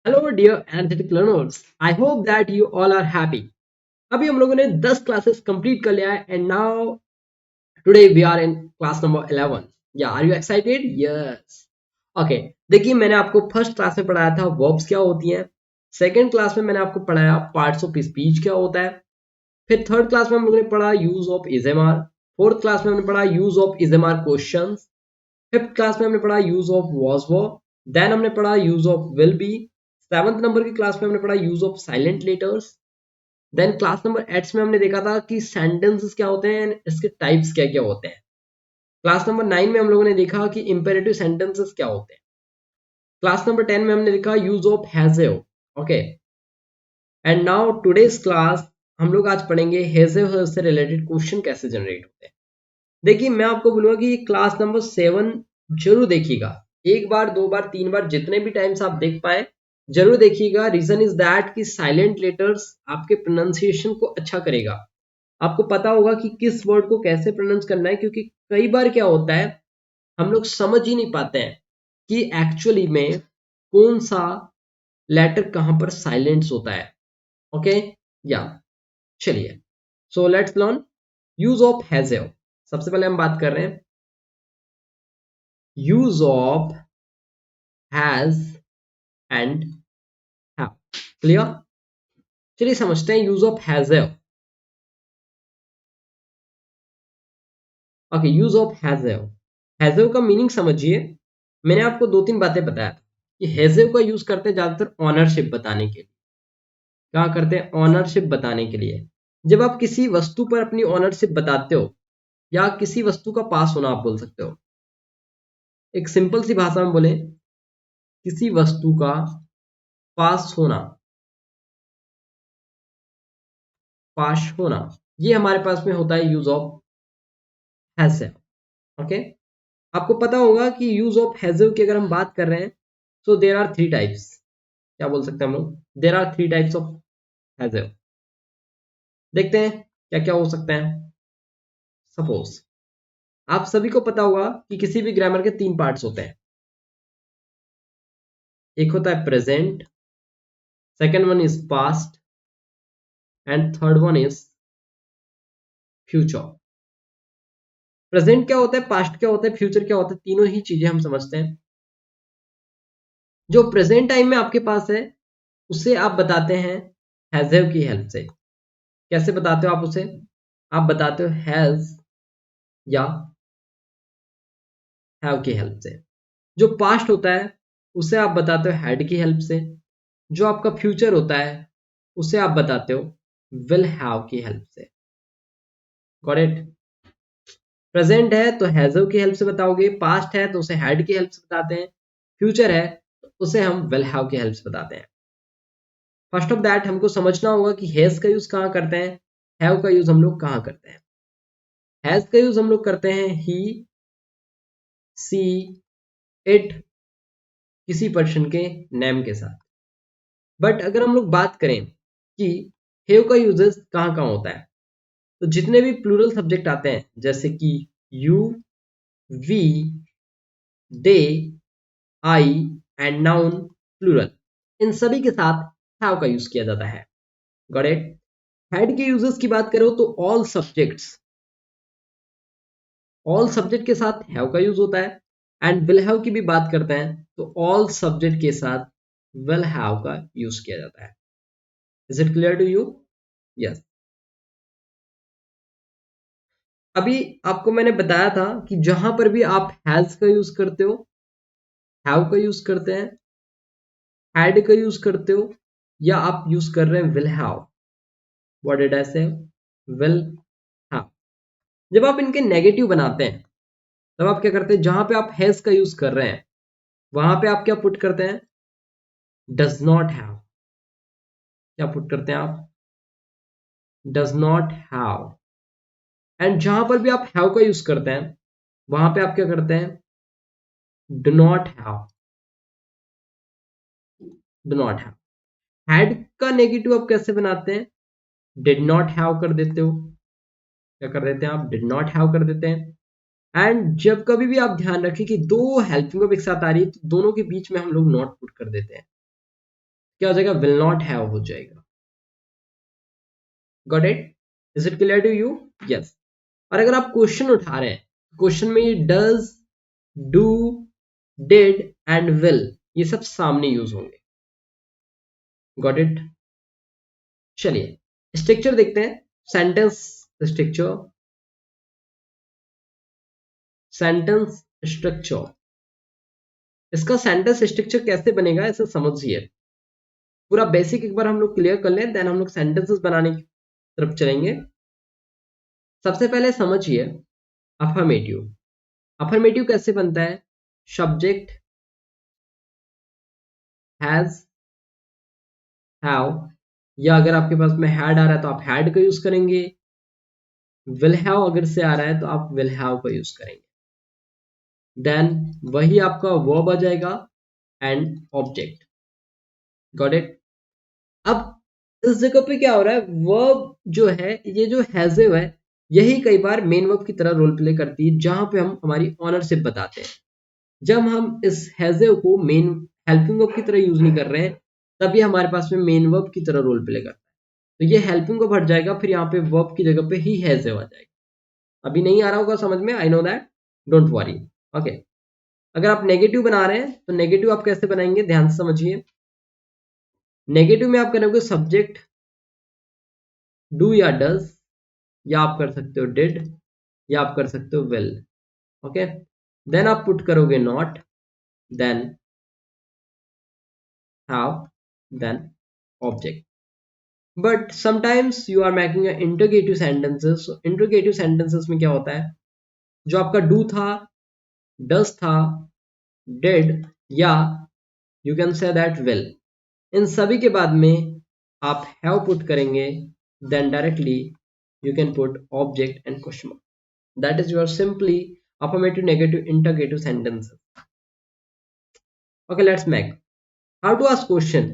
Hello dear analytic learners, I hope that you all are happy. अभी हम लोगों ने 10 क्लासेस कंप्लीट कर लिया है and now today we are in class number 11। या are you excited? Yes. Okay, देखिए मैंने आपको फर्स्ट क्लास में पढ़ाया था वर्ब्स क्या होती हैं। सेकंड क्लास में मैंने आपको पढ़ाया पार्ट्स ऑफ स्पीच क्या होता है। फिर थर्ड क्लास में हम लोगों ने पढ़ा use of is am are. Fourth class में हमने पढ़ा use of is am are questions. Fifth class में हमने पढ़ा use of was were. Then हमने पढ़ा use of will be. Seventh number की क्लास में हमने पढ़ा use of silent letters. Then class number 8 में हमने देखा था कि सेंटेंसेस क्या होते हैं, इसके टाइप्स क्या क्या होते हैं। क्लास नंबर 9 में हम लोगों ने देखा कि इंपेरेटिव सेंटेंसेस क्या होते हैं। क्लास नंबर 10 में हमने देखा use of has. Okay, and now today's class हम लोग आज पढ़ेंगे हैज़ से रिलेटेड क्वेश्चन कैसे जनरेट होते हैं। देखिए मैं आपको बोलूंगा कि क्लास नंबर 7 जरूर देखिएगा। एक बार, दो बार, तीन बार, जितने भी टाइम्स आप देख पाए जरूर देखिएगा। रीजन इज दैट कि साइलेंट लेटर्स आपके प्रोनाउंसिएशन को अच्छा करेगा। आपको पता होगा कि किस वर्ड को कैसे प्रोनाउंस करना है, क्योंकि कई बार क्या होता है हम लोग समझ ही नहीं पाते हैं कि एक्चुअली में कौन सा लेटर कहां पर साइलेंस होता है। ओके, या चलिए, so let's learn use of has. सबसे पहले हम बात कर रहे हैं use of has and have। Clear? चलिए समझते हैं use of has. Okay, use of has. Has का मीनिंग समझिए। मैंने आपको दो तीन बातें बताया था कि हैज का यूज करते हैं ज्यादातर ऑनरशिप बताने के लिए। क्या करते हैं? ऑनरशिप बताने के लिए। जब आप किसी वस्तु पर अपनी ऑनरशिप बताते हो या किसी वस्तु का पास होना आप बोल सकते हो। एक सिंपल सी भाषा में बोले, किसी वस्तु का पास होना, पास होना, ये हमारे पास में होता है यूज ऑफ हैज से। ओके, आपको पता होगा कि यूज ऑफ हैजव की अगर हम बात कर रहे हैं तो देर आर थ्री टाइप्स। क्या बोल सकते हैं हम लोग? There are three types of has have. देखते हैं क्या क्या हो सकते हैं। सपोज आप सभी को पता होगा कि किसी भी ग्रामर के तीन पार्ट्स होते हैं। एक होता है present, second one is past and third one is future. Present क्या होता है, पास्ट क्या होता है, फ्यूचर क्या होता है, तीनों ही चीजें हम समझते हैं। जो प्रेजेंट टाइम में आपके पास है उसे आप बताते हैं हैजव की हेल्प से। कैसे बताते हो आप उसे? आप बताते हो हैज या हैव की हेल्प से। जो पास्ट होता है उसे आप बताते हो हैड की हेल्प से। जो आपका फ्यूचर होता है उसे आप बताते हो विल हैव की हेल्प से। Got it? प्रेजेंट है तो हैजव की हेल्प से बताओगे, पास्ट है तो उसे हैड की हेल्प से बताते हैं, फ्यूचर है तो उसे हम विल हैव की हेल्प से बताते हैं। फर्स्ट ऑफ दैट हमको समझना होगा कि हैज का यूज कहाँ करते हैं, हैव का यूज हम लोग कहाँ करते हैं। हैज का यूज हम लोग करते हैं ही, सी, इट, किसी पर्सन के नेम के साथ। बट अगर हम लोग बात करें कि हैव का यूजेस कहाँ कहाँ होता है, तो जितने भी प्लूरल सब्जेक्ट आते हैं जैसे कि you, we, they, I and noun plural, इन सभी के साथ हैव का यूज किया जाता है। Got it? हैड के यूजेस की बात करो तो ऑल सब्जेक्ट्स, ऑल सब्जेक्ट के साथ हैव का यूज होता है। एंड विल हैव की भी बात करते हैं तो ऑल सब्जेक्ट के साथ विल हैव का यूज किया जाता है। Is it clear to you? Yes. अभी आपको मैंने बताया था कि जहां पर भी आप हैज का यूज करते हो, हैव का यूज करते हैं, हैड का यूज करते हो, या आप यूज कर रहे हैं will have. What did I say? Will have. जब आप इनके नेगेटिव बनाते हैं तब आप क्या करते हैं, जहां पे आप हैज का यूज कर रहे हैं वहां पे आप क्या पुट करते हैं? Does not have. क्या पुट करते हैं आप? Does not have. एंड जहां पर भी आप हैव का यूज करते हैं वहां पे आप क्या करते हैं? Do not have. Do not have. Had का नेगेटिव आप कैसे बनाते हैं? डिड नॉट हैव कर देते हो। क्या कर देते हैं आप? डिड नॉट हैव कर देते हैं। एंड जब कभी भी आप ध्यान रखें कि दो हेल्पिंग वर्ब एक साथ आ रही है तो दोनों के बीच में हम लोग नॉट पुट कर देते हैं। क्या हो जाएगा, विल नॉट हैव हो जाएगा। Got it? Is it clear to you? Yes. और अगर आप क्वेश्चन उठा रहे हैं, क्वेश्चन में ये does, do, did and will, ये सब सामने यूज होंगे। Got it? चलिए स्ट्रक्चर देखते हैं, सेंटेंस स्ट्रक्चर। सेंटेंस स्ट्रक्चर, इसका सेंटेंस स्ट्रक्चर कैसे बनेगा इसे समझिए। पूरा बेसिक एक बार हम लोग क्लियर कर लें, देन हम लोग सेंटेंसेस बनाने की तरफ चलेंगे। सबसे पहले समझिए अफर्मेटिव। अफर्मेटिव कैसे बनता है, सब्जेक्ट हैज, हैव, या अगर आपके पास में हैड आ रहा है तो आप हैड का यूज करेंगे। विल हैव अगर से आ रहा है तो आप विल हैव का यूज करेंगे। देन वही आपका वर्ब आ जाएगा एंड ऑब्जेक्ट। Got it? अब इस जगह पे क्या हो रहा है, वर्ब जो है, ये जो हैजिव है, यही कई बार मेन वर्ब की तरह रोल प्ले करती है, जहां पे हम हमारी ऑनरशिप बताते हैं। जब हम इस हैजिव को मेन हेल्पिंग वर्ब की तरह यूज नहीं कर रहे हैं, तब ये हमारे पास में मेन वर्ब की तरह रोल प्ले करता है। तो ये हेल्पिंग वर्ब हट जाएगा, फिर यहाँ पे वर्ब की जगह पे ही हैजिव आ जाएगा। अभी नहीं आ रहा होगा समझ में, I know that, don't worry. Okay, अगर आप नेगेटिव बना रहे हैं तो नेगेटिव आप कैसे बनाएंगे, ध्यान से समझिए। नेगेटिव में आप करोगे सब्जेक्ट डू या डज, या आप कर सकते हो डिड, या आप कर सकते हो विल। ओके, देन आप पुट करोगे not, then have, then object. But sometimes you are making interrogative sentences. Interrogative sentences में क्या होता है, जो आपका डू था, डज था, डिड, या you can say that will, इन सभी के बाद में आप हैव पुट करेंगे, then directly you can put object and question mark. That is your simply affirmative, negative, interrogative sentences. Okay, let's make how to ask question.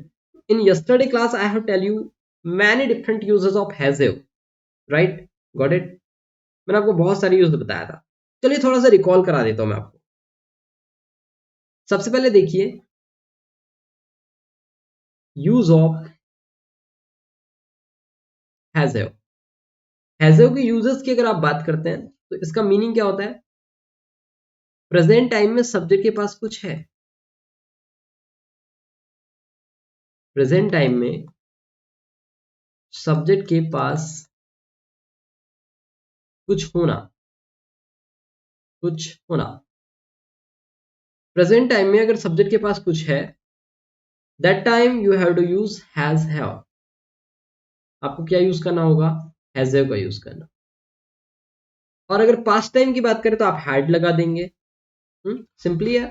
In yesterday class I have tell you many different uses of has have, right? Got it? मैंने आपको बहुत सारे use बताया था। चलिए थोड़ा सा recall करा देता हूं मैं आपको। सबसे पहले देखिए use of has have. Has have के यूजेस की अगर आप बात करते हैं तो इसका मीनिंग क्या होता है, प्रेजेंट टाइम में सब्जेक्ट के पास कुछ है। प्रेजेंट टाइम में सब्जेक्ट के पास कुछ होना, कुछ होना। प्रेजेंट टाइम में अगर सब्जेक्ट के पास कुछ है, that time you have to use has have. आपको क्या यूज करना होगा, हैज हैव का यूज करना। और अगर पास्ट टाइम की बात करें तो आप हैड लगा देंगे। सिंपली है।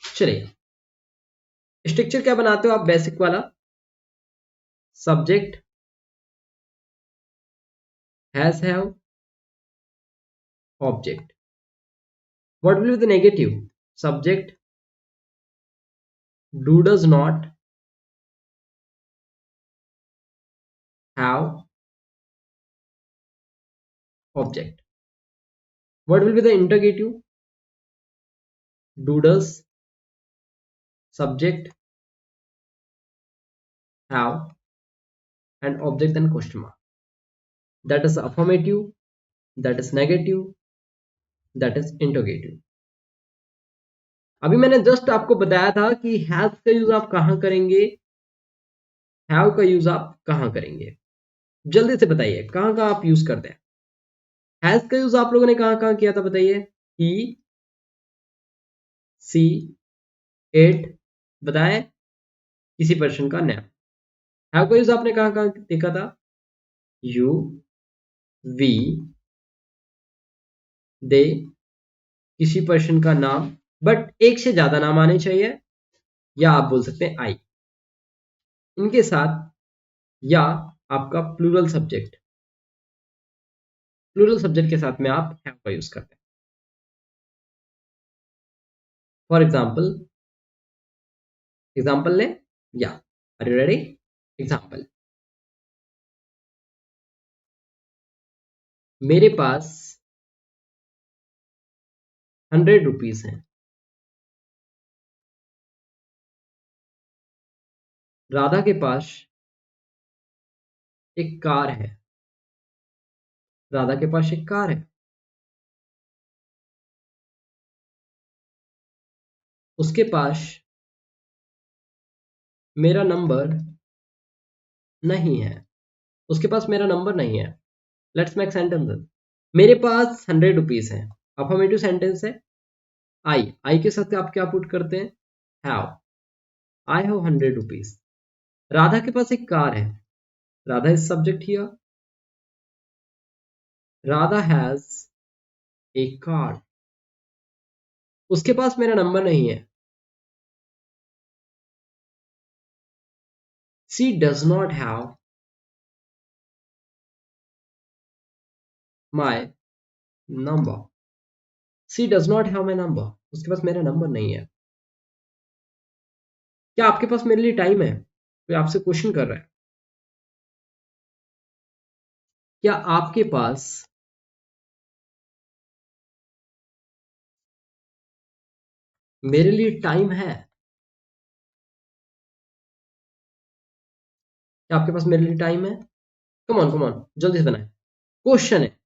चलिए स्ट्रक्चर क्या बनाते हो आप, बेसिक वाला, subject has have, object. What will be the negative, subject do does not have, object. What will be the interrogative, do does, subject have and object and question mark. That is affirmative, that is negative, that is interrogative. अभी मैंने just आपको बताया था कि have का use आप कहां करेंगे, हैव का यूज आप कहां करेंगे। जल्दी से बताइए कहां कहां आप यूज करते हैं। हैज का यूज आप लोगों ने कहां कहां किया था, बताइए। ही, सी, इट, बताएं, किसी पर्सन का नाम। हैव का यूज आपने कहां कहां देखा था, यू, वी, दे, किसी पर्सन का नाम, बट एक से ज्यादा नाम आने चाहिए, या आप बोल सकते हैं आई, इनके साथ, या आपका प्लूरल सब्जेक्ट के साथ में आप हैव का यूज करते हैं। फॉर एग्जाम्पल लें, या आर यू रेडी? एग्जाम्पल, मेरे पास 100 रुपीज हैं। राधा के पास एक कार है। राधा के पास एक कार है। उसके पास मेरा नंबर नहीं है। उसके पास मेरा नंबर नहीं है। Let's make sentence. मेरे पास 100 रुपीज है। अफर्मेटिव सेंटेंस है। आई के साथ आप क्या पुट करते हैं? Have. I have 100 rupees. Radha के पास एक कार है। Radha is subject here. Radha has a car. उसके पास मेरा नंबर नहीं है। She does not have my number. She does not have my number. उसके पास मेरा नंबर नहीं है। क्या आपके पास मेरे लिए टाइम है? कोई आपसे क्वेश्चन कर रहा है। क्या आपके पास मेरे लिए टाइम है? क्या आपके पास मेरे लिए टाइम है? कम ऑन जल्दी से बनाए। क्वेश्चन है।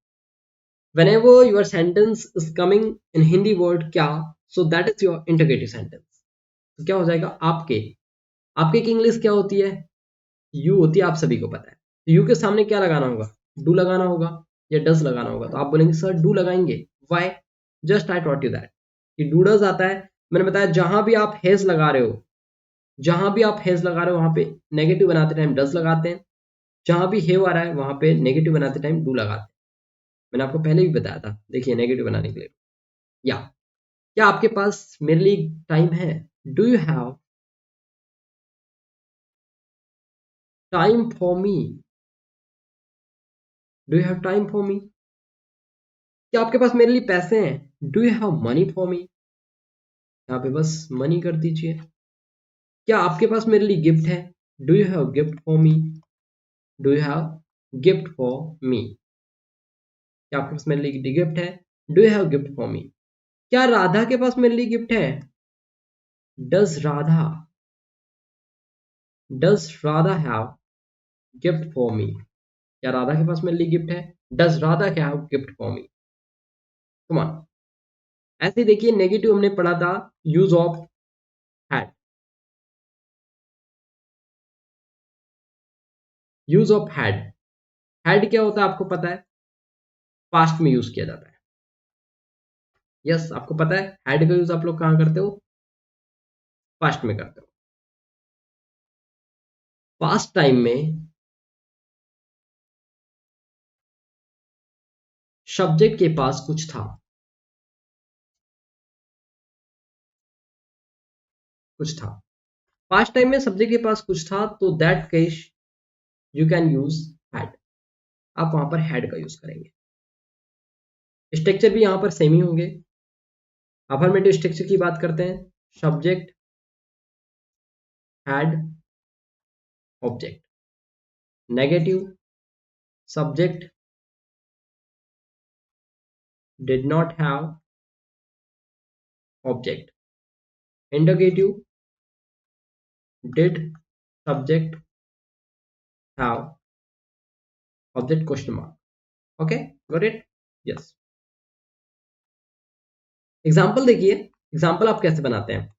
whenever your sentence is coming in Hindi word क्या, so that is your interrogative sentence. तो क्या हो जाएगा? आपके। आपके की इंग्लिश क्या होती है? यू होती है, आप सभी को पता है। तो यू के सामने क्या लगाना होगा? डू लगाना होगा या डज लगाना होगा। तो आप बोलेंगे सर डू लगाएंगे। Why? Just I taught you that कि डू डज आता है। मैंने बताया जहां भी आप हैज लगा रहे हो, जहां भी आप हैज लगा रहे हो वहां पे नेगेटिव बनाते टाइम डज लगाते हैं। जहां भी हेव आ रहा है वहां पे नेगेटिव बनाते टाइम डू लगाते हैं। मैंने आपको पहले भी बताया था, देखिए नेगेटिव बनाने के लिए। या क्या आपके पास मेरे लिए टाइम है? Do you have time for me? Do you have time for मी? क्या आपके पास मेरे लिए पैसे हैं? Do you have money for me? यहाँ पे बस मनी कर दीजिए। क्या आपके पास मेरे लिए गिफ्ट है? Do you have gift for me? Do you have gift for me? क्या आपके पास मेरे लिए गिफ्ट है? Do you have gift for me? क्या राधा के पास मेरे लिए गिफ्ट है? Does Radha does Radha have gift for me? क्या राधा के पास मेरे लिए गिफ्ट है? Does Radha have gift for me? Come on. ऐसे देखिए नेगेटिव हमने पढ़ा था use of had. Use of had. Had क्या होता है आपको पता है? पास्ट में यूज किया जाता है। यस आपको पता है हैड का यूज आप लोग कहाँ करते हो? पास्ट में करते हो। पास्ट टाइम में सब्जेक्ट के पास कुछ था। कुछ था। पास्ट टाइम में सब्जेक्ट के पास कुछ था तो that case you can use had. आप वहां पर हैड का यूज करेंगे। स्ट्रक्चर भी यहां पर सेम ही होंगे। अफर्मेटिव स्ट्रक्चर की बात करते हैं। Subject had object. Negative subject did not have object. Interrogative did subject have object question mark. Okay got it? Yes. Example देखिए। एग्जाम्पल आप कैसे बनाते हैं?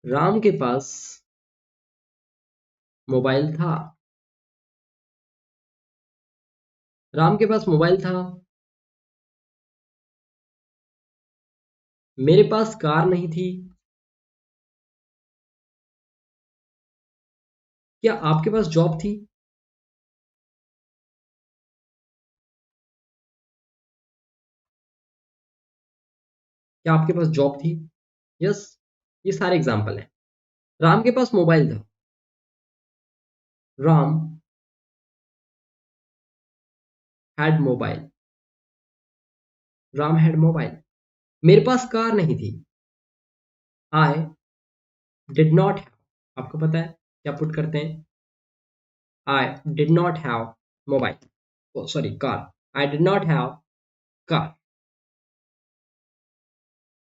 राम के पास मोबाइल था। राम के पास मोबाइल था। मेरे पास कार नहीं थी। क्या आपके पास जॉब थी? क्या आपके पास जॉब थी? यस। ये सारे एग्जाम्पल हैं। राम के पास मोबाइल था। Ram had mobile. Ram had mobile. मेरे पास कार नहीं थी। आई डिड नॉट हैव। आपको पता है क्या पुट करते हैं? आई did not have mobile, sorry car. I did not have car.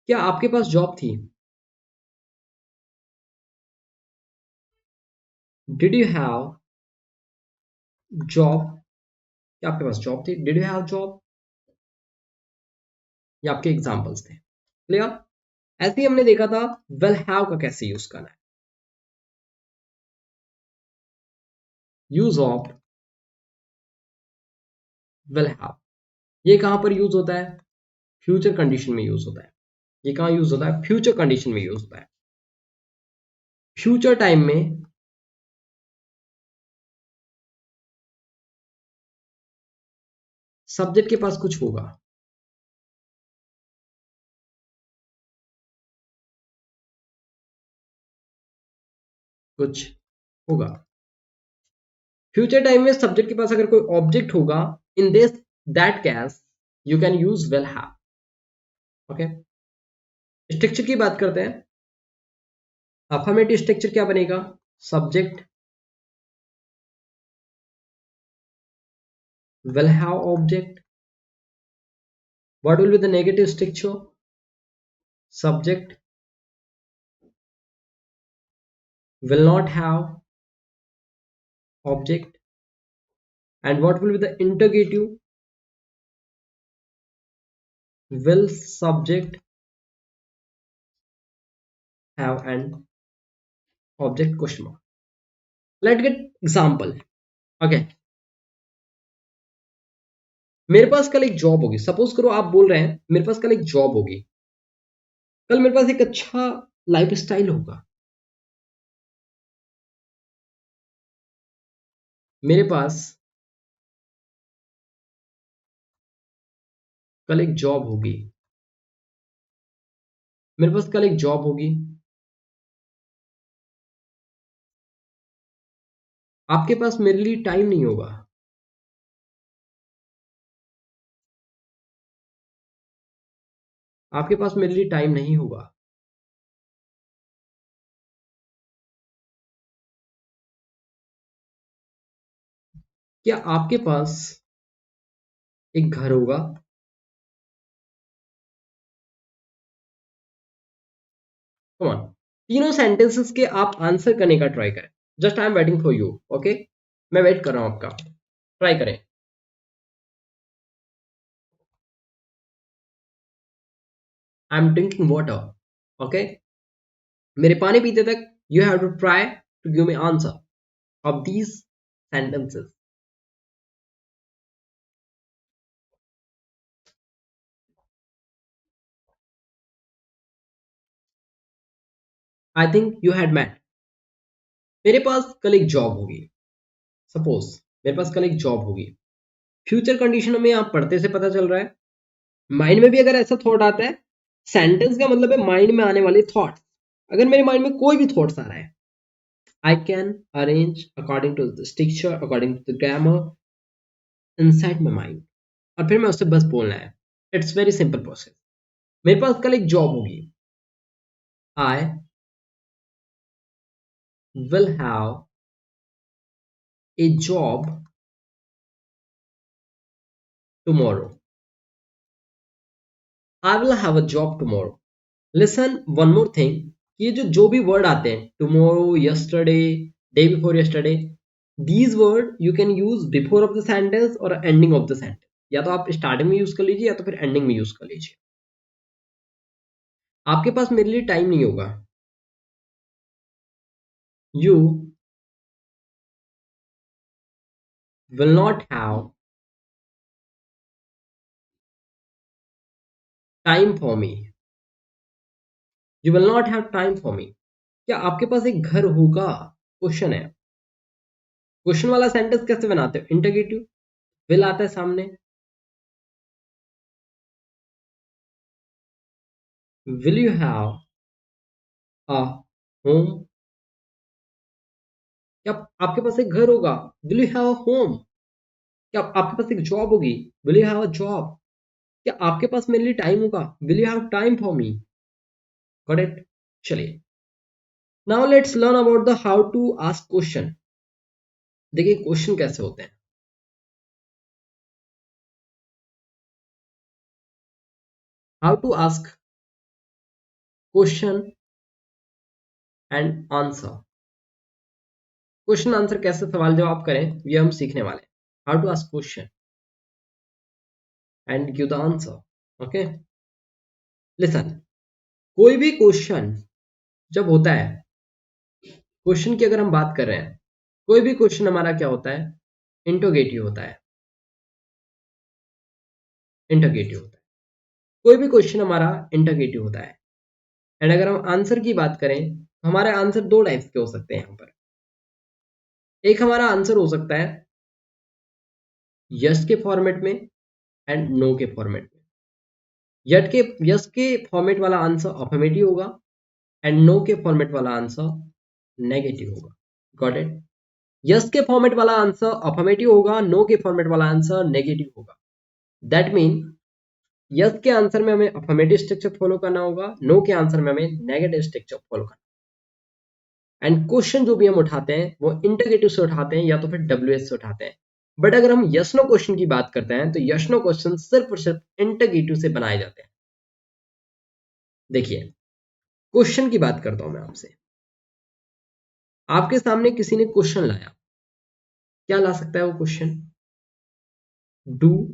क्या आपके पास जॉब थी? Did you have job? क्या आपके पास जॉब थी? Did you have job? ये आपके एग्जाम्पल्स थे। क्लियर? ऐसे ही हमने देखा था विल हैव का कैसे यूज करना है। यूज ऑफ विल हैव, ये कहां पर यूज होता है? फ्यूचर कंडीशन में यूज होता है। ये कहां यूज होता है? फ्यूचर कंडीशन में यूज होता है। फ्यूचर टाइम में सब्जेक्ट के पास कुछ होगा। कुछ होगा। फ्यूचर टाइम में सब्जेक्ट के पास अगर कोई ऑब्जेक्ट होगा, in this that case you can use will have. Okay, structure की बात करते हैं। अफर्मेटिव स्ट्रक्चर क्या बनेगा? Subject will have object. What will be the negative structure? Subject will not have object. And what will be the interrogative? Will subject have an object? Question mark. Let's get example. Okay. मेरे पास कल एक job होगी। Suppose करो आप बोल रहे हैं मेरे पास कल एक जॉब होगी। कल मेरे पास एक अच्छा लाइफस्टाइल होगा। मेरे पास कल एक जॉब होगी। मेरे पास कल एक जॉब होगी। आपके पास मेरे लिए टाइम नहीं होगा। आपके पास मेरे लिए टाइम नहीं होगा। क्या आपके पास एक घर होगा? कम ऑन, तीनों सेंटेंसेस के आप आंसर करने का ट्राई करें। Just I am waiting for you. Okay, मैं वेट कर रहा हूं आपका। ट्राई करें। I am drinking water. Okay, मेरे पानी पीते तक you have to try to give me answer of these sentences. I think you had met. मेरे पास कल एक जॉब होगी। सपोज मेरे पास कल एक जॉब होगी। फ्यूचर कंडीशन में आप पढ़ते से पता चल रहा है। माइंड में भी अगर ऐसा थॉट आता है, सेंटेंस का मतलब है माइंड में आने वाले थॉट्स। अगर मेरे माइंड में कोई भी थॉट्स आ रहा है, I can arrange according to the structure, according to the grammar inside my mind, और फिर मैं उससे बस बोलना है। It's very simple process. मेरे पास कल एक जॉब होगी। आई will have a job tomorrow. I will have a job tomorrow. Listen one more thing, ये जो भी वर्ड आते हैं, tomorrow, yesterday, day before yesterday, these word you can use before of the sentence और ending of the sentence. या तो आप starting में यूज कर लीजिए या तो फिर एंडिंग में यूज कर लीजिए। आपके पास मेरे लिए टाइम नहीं होगा। You will not have time for me. You will not have time for me. क्या आपके पास एक घर होगा? क्वेश्चन है। क्वेश्चन वाला सेंटेंस कैसे बनाते हो? इंटरगेटिव विल आता है सामने। Will you have a home? क्या आपके पास एक घर होगा? Will you have a home? क्या आपके पास एक जॉब होगी? Will you have a job? क्या आपके पास मेरे लिए टाइम होगा? Will you have time for me? Got it? चलिए, now let's learn about the how to ask question. देखिए क्वेश्चन कैसे होते हैं। How to ask question and answer. Question answer कैसे सवाल जवाब करें ये हम सीखने वाले हैं। How to ask question and give the answer. Okay, listen. कोई भी क्वेश्चन जब होता है, क्वेश्चन की अगर हम बात कर रहे हैं, कोई भी क्वेश्चन हमारा क्या होता है, इंटरोगेटिव होता है। इंटरोगेटिव होता है, कोई भी क्वेश्चन हमारा इंटरोगेटिव होता है। एंड अगर हम आंसर की बात करें तो हमारे आंसर दो टाइप्स के हो सकते हैं यहाँ पर। एक हमारा आंसर हो सकता है यस के फॉर्मेट में एंड नो के फॉर्मेट में। यस के फॉर्मेट वाला आंसर अफर्मेटिव होगा एंड नो के फॉर्मेट वाला आंसर नेगेटिव होगा। Got it? यस के फॉर्मेट वाला आंसर अफर्मेटिव होगा, नो के फॉर्मेट वाला आंसर नेगेटिव होगा। दैट मीन यस के आंसर में हमें अफर्मेटिव स्ट्रक्चर फॉलो करना होगा, नो के आंसर में हमें नेगेटिव स्ट्रक्चर फॉलो करना। एंड क्वेश्चन जो भी हम उठाते हैं वो इंटरगेटिव से उठाते हैं या तो फिर डब्ल्यूएस से उठाते हैं। बट अगर हम यस नो क्वेश्चन की बात करते हैं तो यस नो क्वेश्चन सिर्फ और सिर्फ इंटरगेटिव से बनाए जाते हैं। देखिए, क्वेश्चन की बात करता हूं मैं आपसे। आपके सामने किसी ने क्वेश्चन लाया, क्या ला सकता है वो question? Do,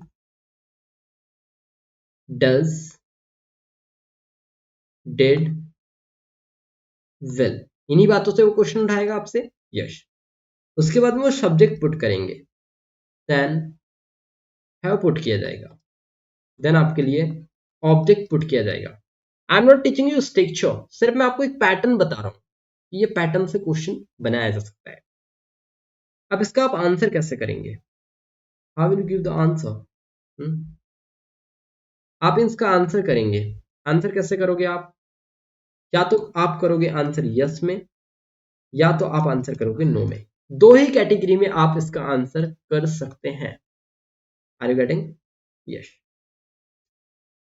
does, did, will, इन्हीं बातों से वो क्वेश्चन उठाएगा आपसे। यस। उसके बाद में वो सब्जेक्ट पुट करेंगे, देन हैव पुट किया जाएगा, देन आपके लिए ऑब्जेक्ट पुट किया जाएगा। I am not teaching you structure, सिर्फ मैं आपको एक पैटर्न बता रहा हूं कि ये पैटर्न से क्वेश्चन बनाया जा सकता है। अब इसका आप आंसर कैसे करेंगे? How will you give the answer? आप इसका आंसर करेंगे। आंसर कैसे करोगे आप? या तो आप करोगे आंसर यस में या तो आप आंसर करोगे नो में। दो ही कैटेगरी में आप इसका आंसर कर सकते हैं। Are you getting? Yes.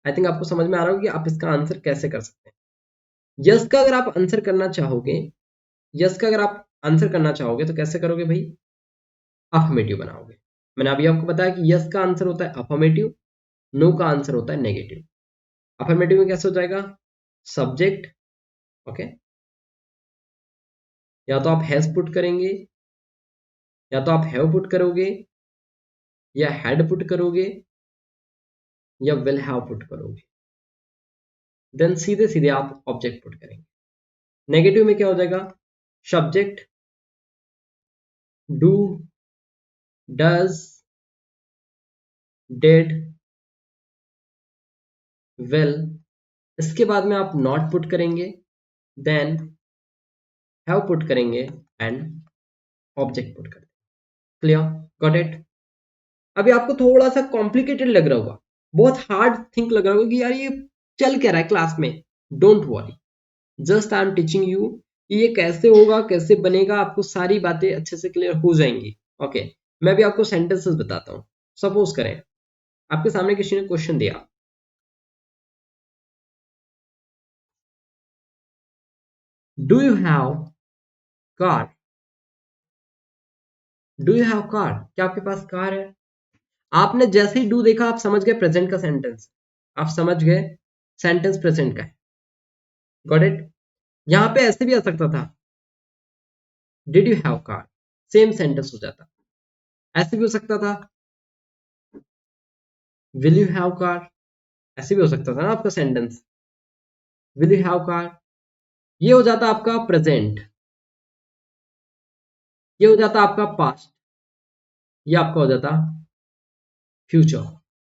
I think आपको समझ में आ रहा होगा कि आप इसका आंसर कैसे कर सकते हैं। यस का अगर आप आंसर करना चाहोगे, यस का अगर आप आंसर करना चाहोगे तो कैसे करोगे भाई? अफर्मेटिव बनाओगे। मैंने अभी आपको बताया कि यस का आंसर होता है अफर्मेटिव, नो का आंसर होता है नेगेटिव। अफर्मेटिव में कैसे हो जाएगा? सब्जेक्ट, ओके, या तो आप हैज पुट करेंगे या तो आप हैव पुट करोगे या हैड पुट करोगे या विल हैव पुट करोगे, देन सीधे सीधे आप ऑब्जेक्ट पुट करेंगे। नेगेटिव में क्या हो जाएगा? Subject, do, does, did, will, इसके बाद में आप नॉट पुट करेंगे, देन हैव पुट करेंगे एंड ऑब्जेक्ट पुट करेंगे। क्लियर? Got it? अभी आपको थोड़ा सा कॉम्प्लिकेटेड लग रहा होगा, बहुत हार्ड थिंक लग रहा होगा कि यार ये चल क्या रहा है क्लास में। Don't worry, just I am teaching you ये कैसे होगा, कैसे बनेगा, आपको सारी बातें अच्छे से क्लियर हो जाएंगी। ओके, मैं भी आपको सेंटेंसेस बताता हूं। सपोज करें आपके सामने किसी ने क्वेश्चन दिया, do you have car? Do you have car? क्या आपके पास कार है? आपने जैसे ही डू देखा आप समझ गए प्रेजेंट का सेंटेंस, आप समझ गए सेंटेंस प्रेजेंट का है। Got it? यहां पे ऐसे भी आ सकता था, did you have car, same sentence हो जाता। ऐसे भी हो सकता था, विल यू हैव कार, ऐसे भी हो सकता था ना आपका sentence, will you have car. ये हो जाता आपका प्रेजेंट, ये हो जाता आपका पास्ट, ये आपका हो जाता फ्यूचर।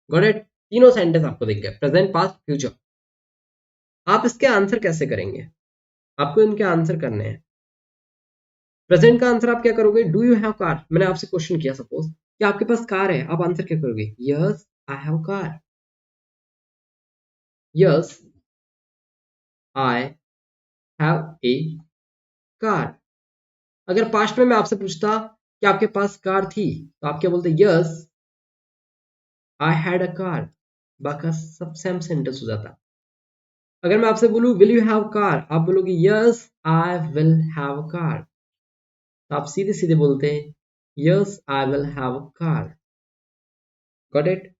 Got it? तीनों सेंटेंस आपको दिख गए, प्रेजेंट, पास्ट, फ्यूचर। आप इसके आंसर कैसे करेंगे? आपको इनके आंसर करने हैं। प्रेजेंट का आंसर आप क्या करोगे? Do you have car. मैंने आपसे क्वेश्चन किया सपोज कि आपके पास कार है, आप आंसर क्या करोगे? Yes I have car. Yes I have a car. अगर पास्ट में मैं आपसे पूछता कि आपके पास कार थी तो आप क्या बोलते? Yes I had a car. बाकी सब सेम सेंटेंस हो जाता। अगर मैं आपसे बोलूं विल यू हैव कार, आप बोलोगे yes I will have car. तो आप सीधे सीधे बोलते हैं yes I will have car. Got it?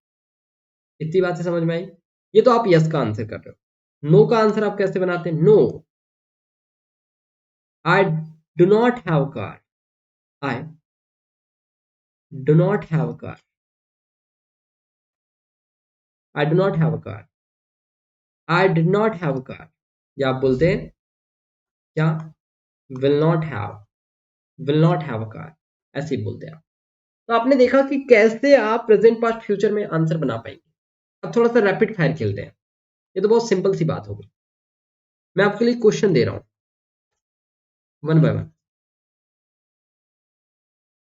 इतनी बातें समझ में आई? ये तो आप यस का आंसर कर रहे हो। नो का आंसर आप कैसे बनाते हैं? No, I do not have car. I do not have car. I do not have a car. I did not have a car. या आप बोलते हैं क्या? Will not have, will not have a car, ऐसे ही बोलते हैं आप। तो आपने देखा कि कैसे आप प्रेजेंट पास्ट फ्यूचर में आंसर बना पाएंगे। अब थोड़ा सा रैपिड फायर खेलते हैं। ये तो बहुत सिंपल सी बात होगी। मैं आपके लिए क्वेश्चन दे रहा हूं one by one.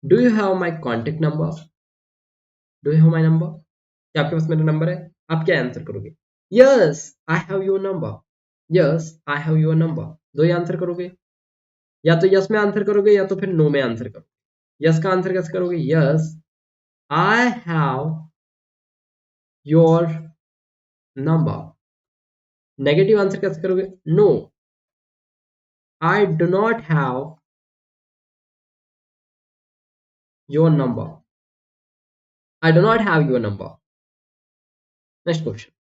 Do you have my contact number? Do you have my number? क्या आपके पास मेरा नंबर है? आप क्या आंसर करोगे? Yes I have your number. Yes I have your number. दो ही आंसर करोगे। या तो यस में आंसर करोगे या तो फिर नो में आंसर करोगे। यस का आंसर कैसे करोगे? Yes I have your number. Negative answer कैसे करोगे? No I do not have your number. I do not have your number. Next question.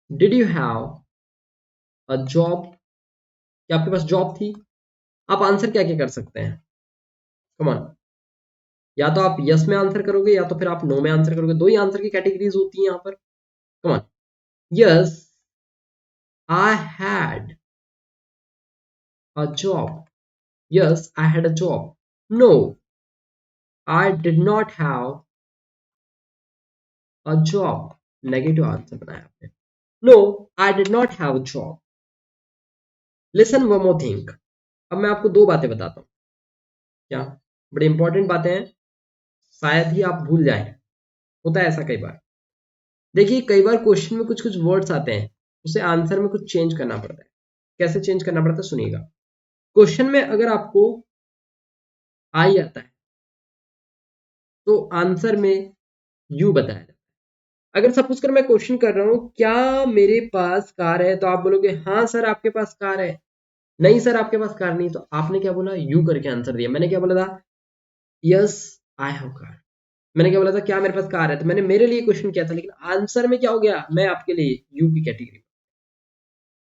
Did you have a job? क्या आपके पास job थी? आप आंसर क्या क्या कर सकते हैं? कमान, या तो आप यस में आंसर करोगे या तो फिर आप नो में आंसर करोगे। दो ही आंसर की कैटेगरीज होती हैं यहाँ पर। Come on, yes I had a job. Yes I had a job. No I did not have a job. Negative answer बनाया आपने। No I did not have a job. Listen one more thing. अब मैं आपको दो बातें बताता हूँ। क्या? बड़ी इंपॉर्टेंट बातें हैं, शायद ही आप भूल जाएं। होता है ऐसा कई बार। देखिए कई बार क्वेश्चन में कुछ कुछ वर्ड्स आते हैं, उसे आंसर में कुछ चेंज करना पड़ता है। कैसे चेंज करना पड़ता है सुनिएगा। क्वेश्चन में अगर आपको आई आता है तो आंसर में यू बताया जाता है। अगर सपोज कर मैं क्वेश्चन कर रहा हूं क्या मेरे पास कार है, तो आप बोलोगे हाँ सर आपके पास कार है। नहीं सर आपके पास कार नहीं, तो आपने क्या बोला? यू करके आंसर दिया। मैंने क्या बोला था? Yes I have car. मैंने क्या बोला था? क्या मेरे पास कार है? तो मैंने मेरे लिए क्वेश्चन किया था, लेकिन आंसर में क्या हो गया? मैं आपके लिए यू की कैटेगरी।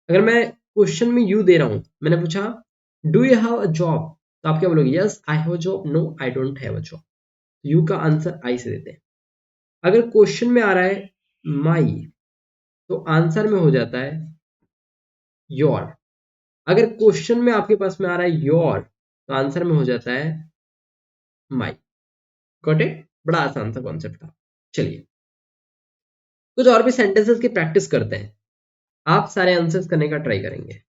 अगर मैं क्वेश्चन में यू दे रहा हूं, मैंने पूछा do you have a job, तो आप क्या बोलोगे? Yes I have a job. No I don't have a job. You का आंसर आई से देते हैं। अगर क्वेश्चन में आ रहा है माई, तो आंसर में हो जाता है योर। अगर क्वेश्चन में आपके पास में आ रहा है योर, तो आंसर में हो जाता है माई। Got it? बड़ा आसान सा कॉन्सेप्ट था। चलिए कुछ और भी सेंटेंसेस की प्रैक्टिस करते हैं। आप सारे आंसर्स करने का ट्राई करेंगे।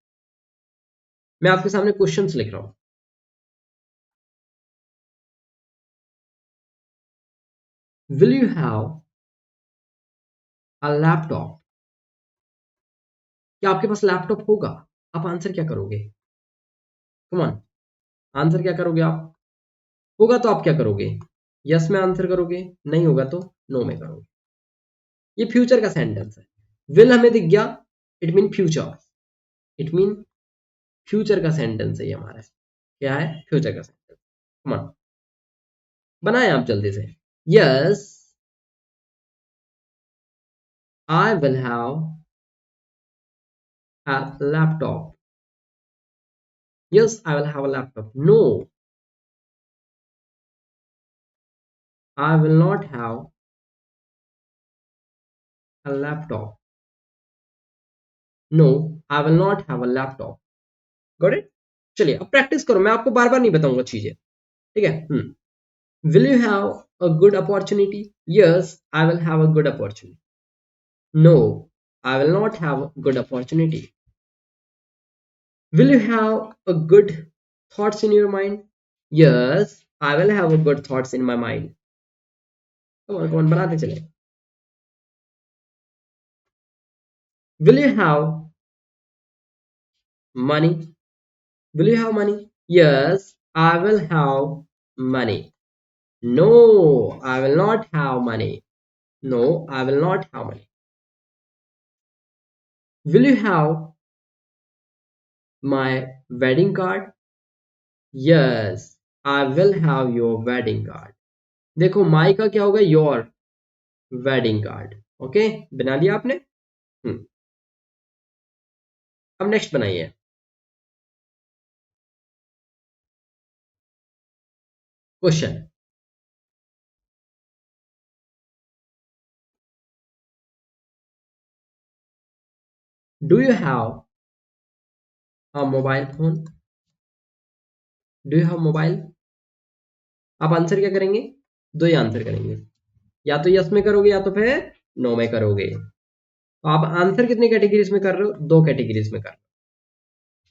मैं आपके सामने क्वेश्चंस लिख रहा हूं। Will you have a laptop? क्या आपके पास लैपटॉप होगा? आप आंसर क्या करोगे? कम ऑन, आंसर क्या करोगे आप? होगा तो आप क्या करोगे? यस में आंसर करोगे, नहीं होगा तो नो में करोगे। ये फ्यूचर का सेंटेंस है। विल हमें दिख गया, it mean future. It mean future का सेंटेंस है ये हमारा। क्या है? फ्यूचर का सेंटेंस। कम ऑन, बनाए आप जल्दी से। Yes I will have a laptop. Yes I will have a laptop. No I will not have a laptop. No I will not have a laptop. Got it? चलिए अब practice करो, मैं आपको बार बार नहीं बताऊंगा चीजें। ठीक है? Will you have a good opportunity? Yes I will have a good opportunity. No I will not have good opportunity. Will you have a good thoughts in your mind? Yes I will have a good thoughts in my mind. कौन बनाते चले। Will you have money? Will you have money? Yes I will have money. No I will not have money. No I will not have money. Will you have my wedding card? Yes, I will have your wedding card. देखो माई का क्या होगा, your wedding card. Okay, बना लिया आपने। अब next बनाइए। Question, do you have a mobile phone? Do you have mobile? आप आंसर क्या करेंगे, दो ही आंसर करेंगे, या तो यस में करोगे या तो फिर नो में करोगे। तो आप आंसर कितनी कैटेगरीज में कर रहे हो, दो कैटेगरीज में कर रहे हो।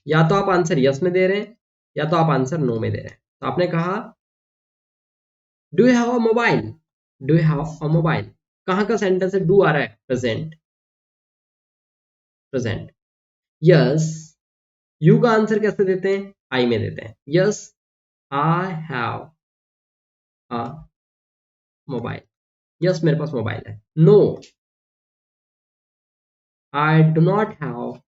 या तो आप आंसर यस में दे रहे हैं या तो आप आंसर नो में दे रहे हैं। तो आपने कहा do you have a mobile, do you have a mobile, कहाँ का सेंटेंस है, डू आ रहा है, प्रेजेंट, प्रेजेंट। यस, यू का आंसर कैसे देते हैं, आई में देते हैं। Yes I have a mobile, yes मेरे पास मोबाइल है। No, I do not have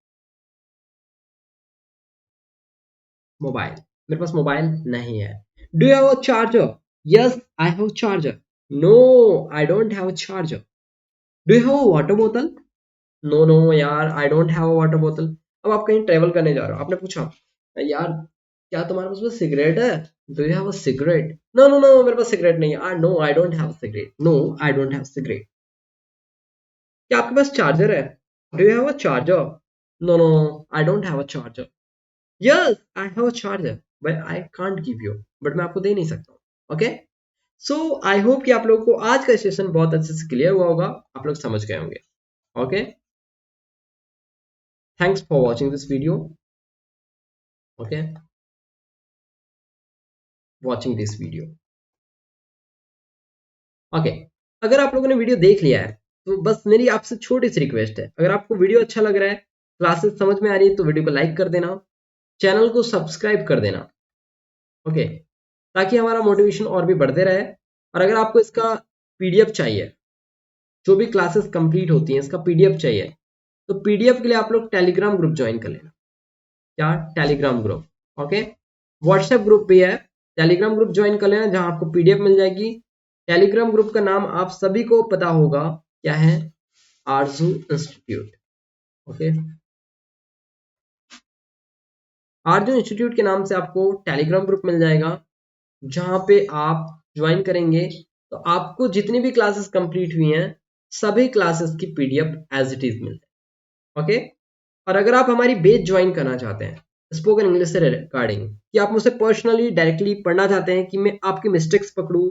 mobile, मेरे पास मोबाइल नहीं है। Do you have a charger? Yes I have charger. No, I don't have charger. Do you have water बोतल? No no यार, आई don't have water बोतल। अब आप कहीं ट्रेवल करने जा रहे हो, आपने पूछा यार क्या तुम्हारे पास में सिगरेट है, do you have a cigarette? No no no, मेरे पास सिगरेट नहीं है। No I don't have cigarette, no I don't have cigarette. क्या आपके पास चार्जर है, do you have a charger? No no, I don't have a charger. Yes I have a charger but I can't give you, but मैं आपको दे नहीं सकता हूँ। Okay, so I hope कि आप लोगों को आज का सेशन बहुत अच्छे से क्लियर हुआ होगा, आप लोग समझ गए होंगे। Okay, thanks for watching this video. Okay, watching this video. Okay, अगर आप लोगों ने वीडियो देख लिया है तो बस मेरी आपसे छोटी सी रिक्वेस्ट है, अगर आपको वीडियो अच्छा लग रहा है, क्लासेस समझ में आ रही है, तो वीडियो को लाइक कर देना, चैनल को सब्सक्राइब कर देना। ओके, ताकि हमारा मोटिवेशन और भी बढ़ते रहे। और अगर आपको इसका पीडीएफ चाहिए, जो भी क्लासेस कंप्लीट होती हैं इसका पीडीएफ चाहिए, तो पीडीएफ के लिए आप लोग टेलीग्राम ग्रुप ज्वाइन कर लेना। क्या, Telegram group. Okay, WhatsApp group भी है, टेलीग्राम ग्रुप ज्वाइन कर लेना जहां आपको पीडीएफ मिल जाएगी। टेलीग्राम ग्रुप का नाम आप सभी को पता होगा, क्या है, आरजू इंस्टीट्यूट। ओके, आरजू इंस्टीट्यूट के नाम से आपको टेलीग्राम ग्रुप मिल जाएगा, जहां पे आप ज्वाइन करेंगे तो आपको जितनी भी क्लासेस कंप्लीट हुई हैं सभी क्लासेस की पीडीएफ एज इट इज मिल जाए। ओके, और अगर आप हमारी बेच ज्वाइन करना चाहते हैं स्पोकन इंग्लिश से रिगार्डिंग, कि आप मुझसे पर्सनली डायरेक्टली पढ़ना चाहते हैं कि मैं आपके मिस्टेक्स पकड़ूं,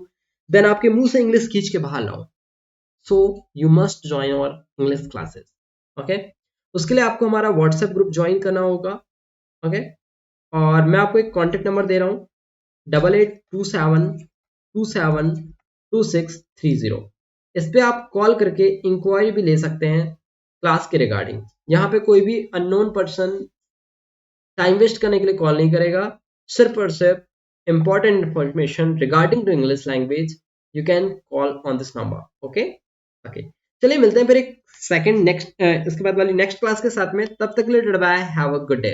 देन आपके मुंह से इंग्लिश खींच के बाहर लाऊं, so you must join our English classes. Okay, उसके लिए आपको हमारा व्हाट्सएप ग्रुप ज्वाइन करना होगा। ओके, और मैं आपको एक कॉन्टेक्ट नंबर दे रहा हूँ, 8827272630। इस पे आप कॉल करके इंक्वायरी भी ले सकते हैं क्लास के रिगार्डिंग। यहाँ पे कोई भी अननोन पर्सन टाइम वेस्ट करने के लिए कॉल नहीं करेगा, सिर्फ और सिर्फ important information regarding to English language you can call on this number. Okay, okay, चलिए मिलते हैं फिर एक सेकंड नेक्स्ट इसके बाद वाली नेक्स्ट क्लास के साथ में, तब तक के लिए bye, have a good day.